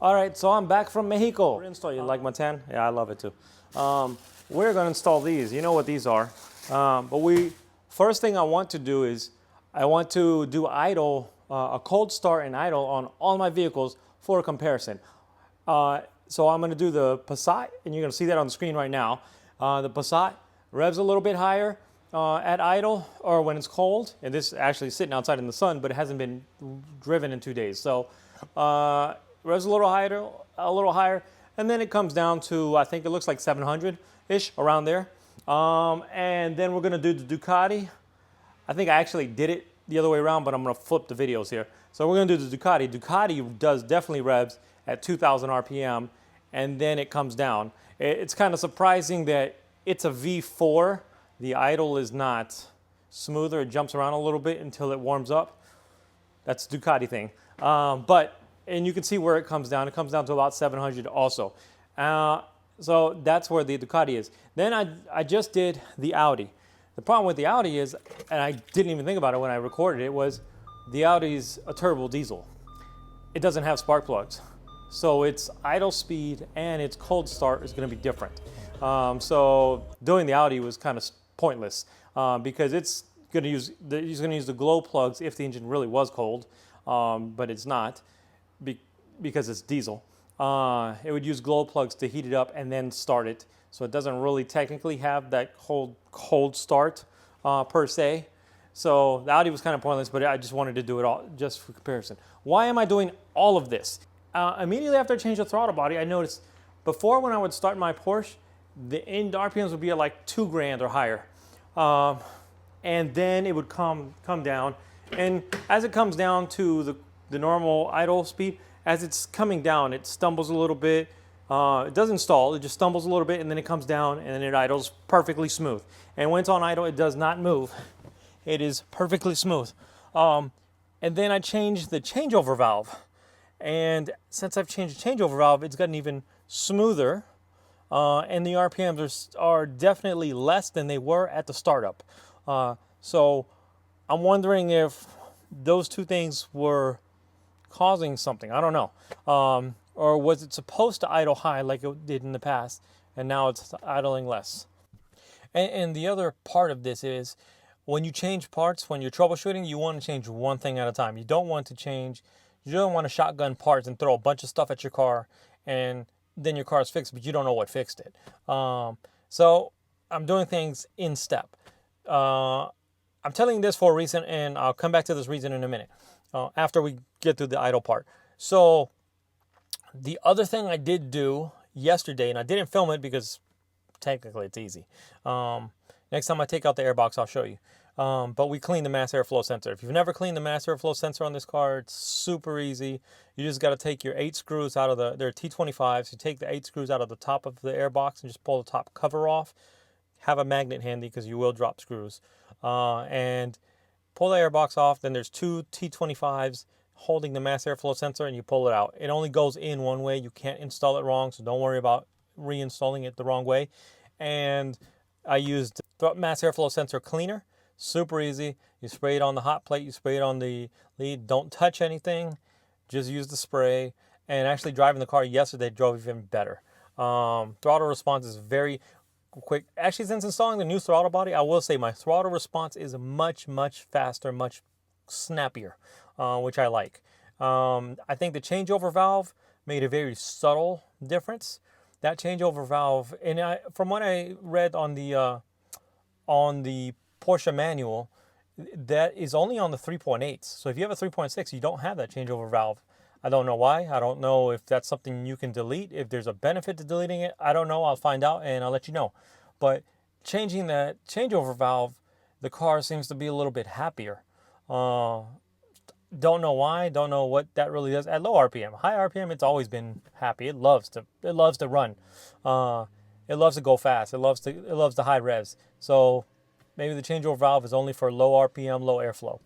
All right, so I'm back from Mexico. Install, you like my tan? Yeah, I love it too. We're gonna install these. You know what these are. First thing I want to do is I want to do idle, a cold start and idle on all my vehicles for a comparison. So I'm gonna do the Passat, and you're gonna see that on the screen right now. The Passat revs a little bit higher at idle or when it's cold, and this is actually sitting outside in the sun, but it hasn't been driven in 2 days. So revs a little higher, and then it comes down to, I think it looks like 700-ish, around there. And then we're gonna do the Ducati. I think I actually did it the other way around, but I'm gonna flip the videos here. So we're gonna do the Ducati. Ducati does definitely revs at 2,000 RPM, and then it comes down. It's kind of surprising that it's a V4. The idle is not smoother. It jumps around a little bit until it warms up. That's the Ducati thing. And you can see where it comes down. It comes down to about 700 also. So that's where the Ducati is. Then I just did the Audi. The problem with the Audi is, and I didn't even think about it when I recorded it, was the Audi's a turbo diesel. It doesn't have spark plugs. So its idle speed and its cold start is going to be different. So doing the Audi was kind of pointless because it's going to use the glow plugs if the engine really was cold, but it's not because it's diesel. It would use glow plugs to heat it up and then start it. So it doesn't really technically have that cold start per se. So the Audi was kind of pointless, but I just wanted to do it all just for comparison. Why am I doing all of this? Immediately after I changed the throttle body, I noticed before when I would start my Porsche, the end RPMs would be at like 2 grand or higher. And then it would come down. And as it comes down to the normal idle speed, as it's coming down, it stumbles a little bit. It doesn't stall, it just stumbles a little bit, and then it comes down, and then it idles perfectly smooth. And when it's on idle, it does not move. It is perfectly smooth. And then I changed the changeover valve. And since I've changed the changeover valve, it's gotten even smoother. And the RPMs are definitely less than they were at the startup. So I'm wondering if those two things were causing something. I don't know. Or was it supposed to idle high like it did in the past, and now it's idling less? And the other part of this is when you change parts, when you're troubleshooting, you want to change one thing at a time. You don't want to shotgun parts and throw a bunch of stuff at your car, and then your car's fixed, but you don't know what fixed it. So I'm doing things in step. I'm telling you this for a reason, and I'll come back to this reason in a minute after we get through the idle part. So the other thing I did do yesterday, and I didn't film it because technically it's easy. Next time I take out the airbox, I'll show you. But we cleaned the mass airflow sensor. If you've never cleaned the mass airflow sensor on this car, it's super easy. You just got to take your 8 screws out of they're T25s. You take the 8 screws out of the top of the airbox and just pull the top cover off. Have a magnet handy because you will drop screws. And pull the airbox off. Then there's 2 T25s holding the mass airflow sensor, and you pull it out. It only goes in one way. You can't install it wrong, so don't worry about reinstalling it the wrong way. And I used mass airflow sensor cleaner. Super easy. You spray it on the hot plate. You spray it on the lead. Don't touch anything. Just use the spray. And actually driving the car yesterday drove even better. Throttle response is very quick. Actually, since installing the new throttle body, I will say my throttle response is much, much faster, much snappier, which I like. I think the changeover valve made a very subtle difference. That changeover valve, and from what I read on the Porsche manual, that is only on the 3.8s. So if you have a 3.6, you don't have that changeover valve. I don't know why. I don't know if that's something you can delete. If there's a benefit to deleting it, I don't know. I'll find out and I'll let you know. But changing that changeover valve, the car seems to be a little bit happier. Don't know why. Don't know what that really does. At low RPM, high RPM, it's always been happy. It loves to run. It loves to go fast. It loves the high revs. So maybe the changeover valve is only for low RPM, low airflow.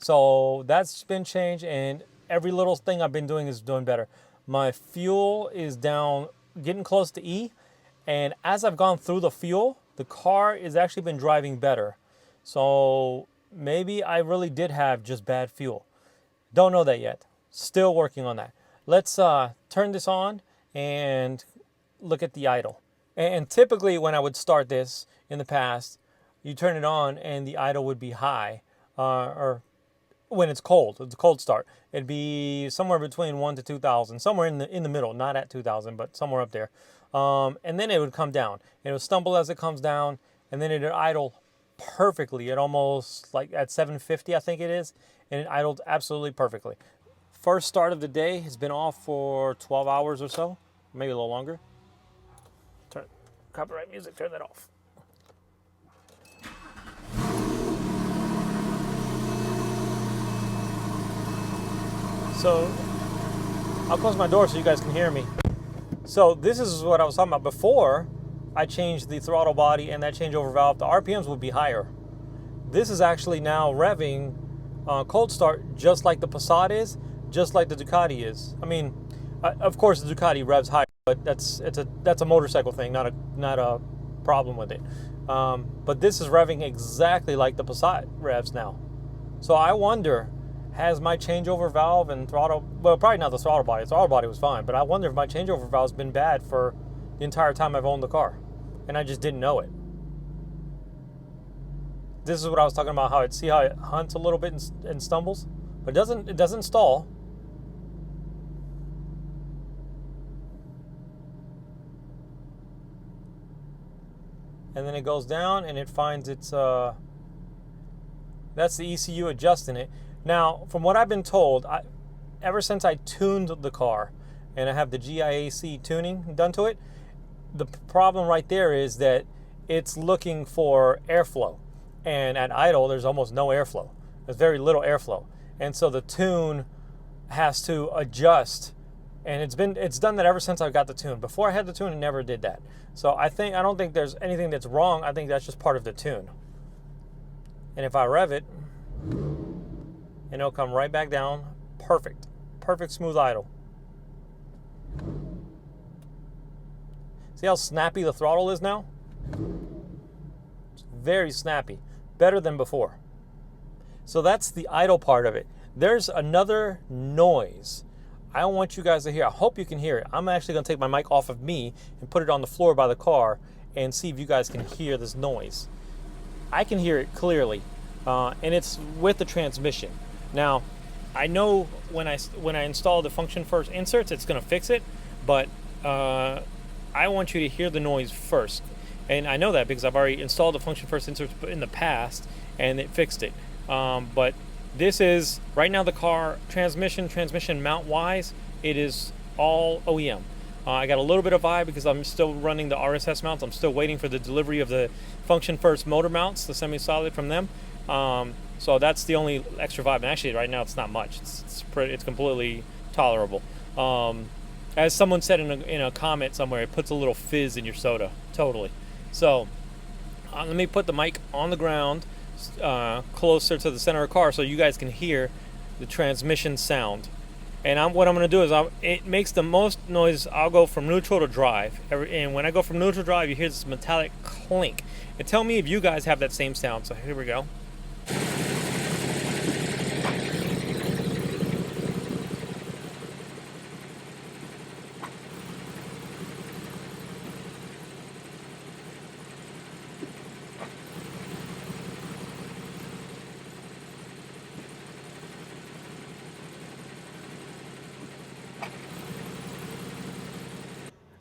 So that's been changed, and every little thing I've been doing is doing better. My fuel is down, getting close to E, and as I've gone through the fuel, the car has actually been driving better. So maybe I really did have just bad fuel. Don't know that yet. Still working on that. let's turn this on and look at the idle. And typically when I would start this in the past, you turn it on and the idle would be high, or when it's a cold start. It'd be somewhere between 1 to 2,000, somewhere in the middle, not at 2,000, but somewhere up there. And then it would come down. It would stumble as it comes down, and then it would idle perfectly at almost like at 750, I think it is, and it idled absolutely perfectly. First start of the day has been off for 12 hours or so, maybe a little longer. Turn copyright music, turn that off. So I'll close my door so you guys can hear me. So this is what I was talking about. Before I changed the throttle body and that changeover valve, the RPMs would be higher. This is actually now revving cold start just like the Passat is, just like the Ducati is. I mean, of course the Ducati revs higher, but that's a motorcycle thing, not a problem with it. But this is revving exactly like the Passat revs now. So I wonder, has my changeover valve and throttle, well, probably not the throttle body. The throttle body was fine, but I wonder if my changeover valve has been bad for the entire time I've owned the car, and I just didn't know it. This is what I was talking about, how it hunts a little bit and stumbles, but it doesn't stall. And then it goes down and it finds its, that's the ECU adjusting it. Now, from what I've been told, ever since I tuned the car and I have the GIAC tuning done to it, the problem right there is that it's looking for airflow. And at idle, there's almost no airflow. There's very little airflow. And so the tune has to adjust. And it's done that ever since I got the tune. Before I had the tune, it never did that. So I don't think there's anything that's wrong. I think that's just part of the tune. And if I rev it, and it'll come right back down. Perfect smooth idle. See how snappy the throttle is now? It's very snappy, better than before. So that's the idle part of it. There's another noise I want you guys to hear. I hope you can hear it. I'm actually gonna take my mic off of me and put it on the floor by the car and see if you guys can hear this noise. I can hear it clearly, and it's with the transmission. Now, I know when I install the function first inserts, it's going to fix it, but I want you to hear the noise first. And I know that because I've already installed the function first inserts in the past, and it fixed it. But this is, right now the car, transmission mount wise, it is all OEM. I got a little bit of vibe because I'm still running the RSS mounts. I'm still waiting for the delivery of the function first motor mounts, the semi-solid from them. So that's the only extra vibe. And actually, right now it's not much. It's completely tolerable. As someone said in a comment somewhere, it puts a little fizz in your soda. Totally. So let me put the mic on the ground, closer to the center of the car, so you guys can hear the transmission sound. And what I'm going to do is, it makes the most noise. I'll go from neutral to drive. And when I go from neutral to drive, you hear this metallic clink. And tell me if you guys have that same sound. So here we go.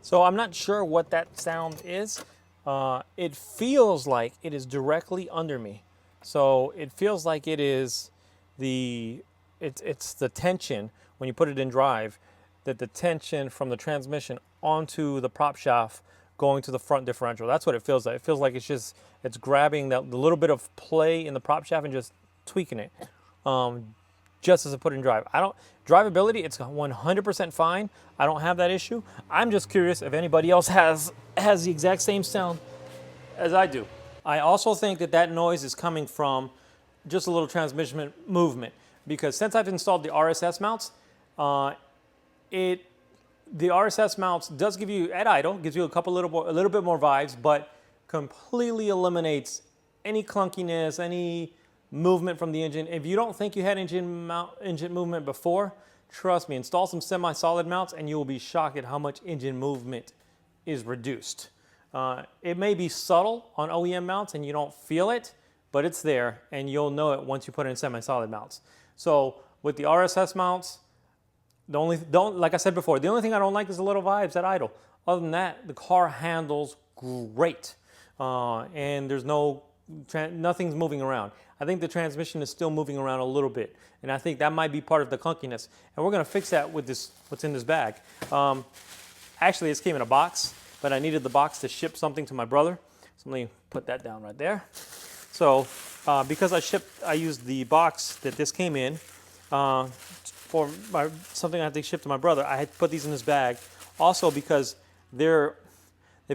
So I'm not sure what that sound is. It feels like it is directly under me. So it feels like it is it's the tension when you put it in drive, that the tension from the transmission onto the prop shaft going to the front differential. That's what it feels like. It feels like it's grabbing the little bit of play in the prop shaft and just tweaking it. Just as I put it in drive. Drivability, it's 100% fine. I don't have that issue. I'm just curious if anybody else has the exact same sound as I do. I also think that noise is coming from just a little transmission movement, because since I've installed the RSS mounts, the RSS mounts does give you, at idle, gives you a little bit more vibes, but completely eliminates any clunkiness, any movement from the engine. If you don't think you had engine movement before, trust me, install some semi-solid mounts and you will be shocked at how much engine movement is reduced. It may be subtle on OEM mounts and you don't feel it, but it's there and you'll know it once you put it in semi-solid mounts. So with the RSS mounts, like I said before, the only thing I don't like is the little vibes at idle. Other than that, the car handles great, and there's nothing's moving around. I think the transmission is still moving around a little bit, and I think that might be part of the clunkiness. And we're going to fix that with this, what's in this bag. Actually, this came in a box, but I needed the box to ship something to my brother. So let me put that down right there. So because I used the box that this came in for something I had to ship to my brother, I had to put these in this bag. Also because they've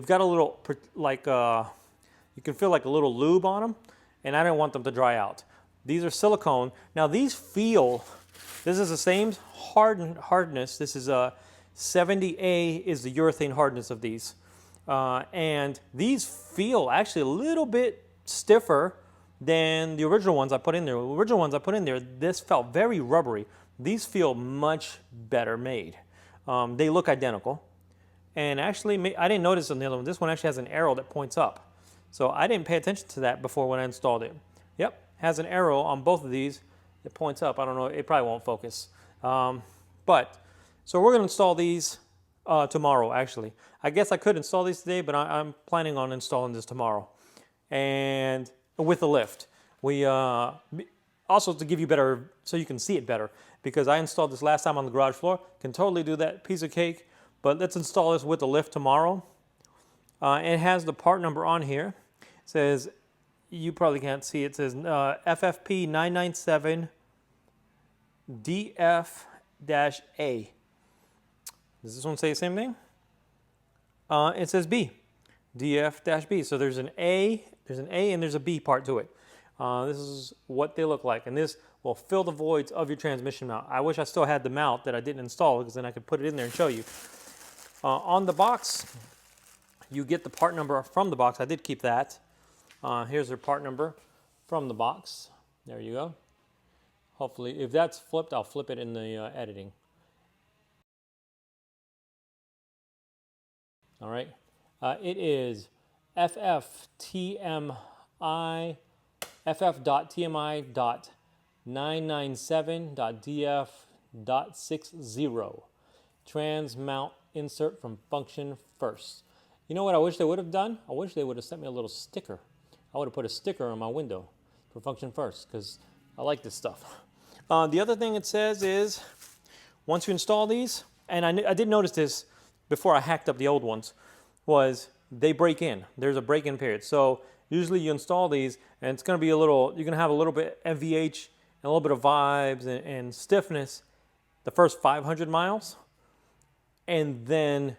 got a little, like, you can feel like a little lube on them, and I didn't want them to dry out. These are silicone. Now these feel, this is the same hardness. This is a 70A is the urethane hardness of these. And these feel actually a little bit stiffer than the original ones I put in there. The original ones I put in there, this felt very rubbery. These feel much better made. They look identical. And actually, I didn't notice on the other one, this one actually has an arrow that points up. So I didn't pay attention to that before when I installed it. Yep, has an arrow on both of these that points up. I don't know, it probably won't focus. So we're gonna install these tomorrow, actually. I guess I could install these today, but I'm planning on installing this tomorrow. And with the lift. We also, to give you better, so you can see it better, because I installed this last time on the garage floor, can totally do that, piece of cake. But let's install this with the lift tomorrow. It has the part number on here. It says, you probably can't see it, says FFP 997 DF-A. Does this one say the same thing? It says B, DF-B. So there's an A and there's a B part to it. This is what they look like, and this will fill the voids of your transmission mount. I wish I still had the mount that I didn't install, because then I could put it in there and show you. On the box, you get the part number from the box. I did keep that. Here's their part number from the box. There you go. Hopefully, if that's flipped, I'll flip it in the editing. All right. It is ff.tmi.997.df.60. Trans mount insert from function first. You know what I wish they would have done? I wish they would have sent me a little sticker. I would have put a sticker on my window for function first, because I like this stuff. The other thing it says is, once you install these, and I did notice this before I hacked up the old ones, was they break in. There's a break-in period. So usually you install these, and it's going to be a little, you're going to have a little bit MVH and a little bit of vibes and stiffness the first 500 miles, and then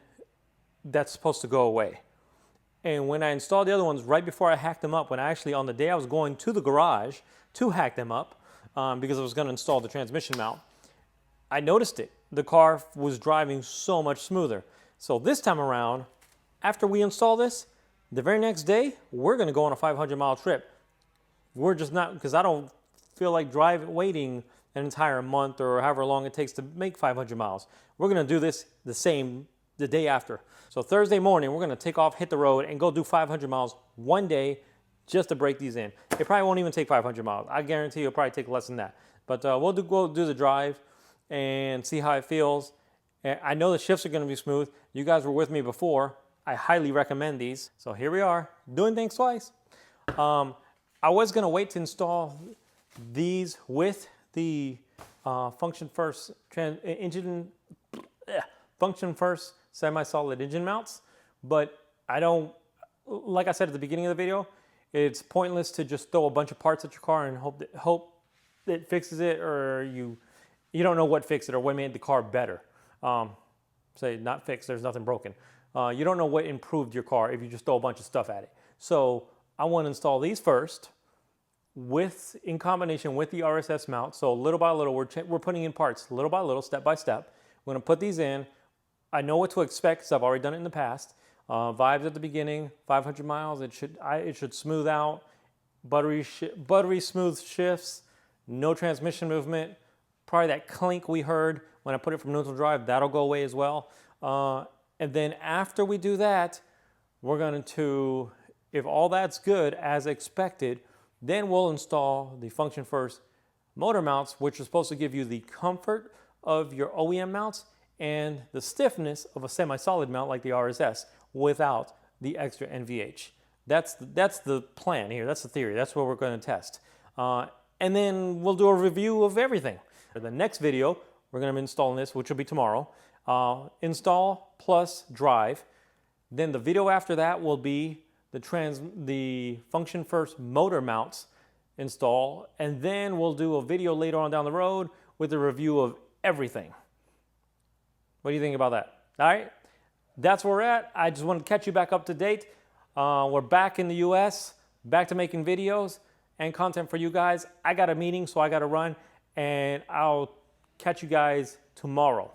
that's supposed to go away. And when I installed the other ones, right before I hacked them up, when I actually, on the day I was going to the garage to hack them up, because I was going to install the transmission mount, I noticed it. The car was driving so much smoother. So this time around, after we install this, the very next day, we're going to go on a 500-mile trip. We're just not, because I don't feel like waiting an entire month or however long it takes to make 500 miles. We're going to do this the day after. So Thursday morning, we're going to take off, hit the road, and go do 500 miles one day just to break these in. It probably won't even take 500 miles. I guarantee it'll probably take less than that. But we'll go do the drive and see how it feels. And I know the shifts are going to be smooth. You guys were with me before. I highly recommend these. So here we are, doing things twice. I was going to wait to install these with the function first semi-solid engine mounts, but I don't, like I said at the beginning of the video, it's pointless to just throw a bunch of parts at your car and hope it fixes it, or you don't know what fixed it or what made the car better. Say not fixed, there's nothing broken. You don't know what improved your car if you just throw a bunch of stuff at it. So I want to install these first in combination with the RSS mount. So little by little, we're putting in parts little by little, step by step. We're going to put these in. I know what to expect because I've already done it in the past. Vibes at the beginning, 500 miles, it should smooth out, buttery smooth shifts, no transmission movement, Probably that clink we heard when I put it from neutral drive, that'll go away as well. And then after we do that, we're going to, if all that's good as expected, then we'll install the Function First motor mounts, which are supposed to give you the comfort of your OEM mounts and the stiffness of a semi-solid mount like the RSS without the extra NVH. That's the plan here. That's the theory. That's what we're going to test. And then we'll do a review of everything. For the next video, we're going to be installing this, which will be tomorrow. Install plus drive. Then the video after that will be the Function First motor mounts install. And then we'll do a video later on down the road with a review of everything. What do you think about that? All right, that's where we're at. I just want to catch you back up to date. We're back in the US, back to making videos and content for you guys. I got a meeting, so I got to run, and I'll catch you guys tomorrow.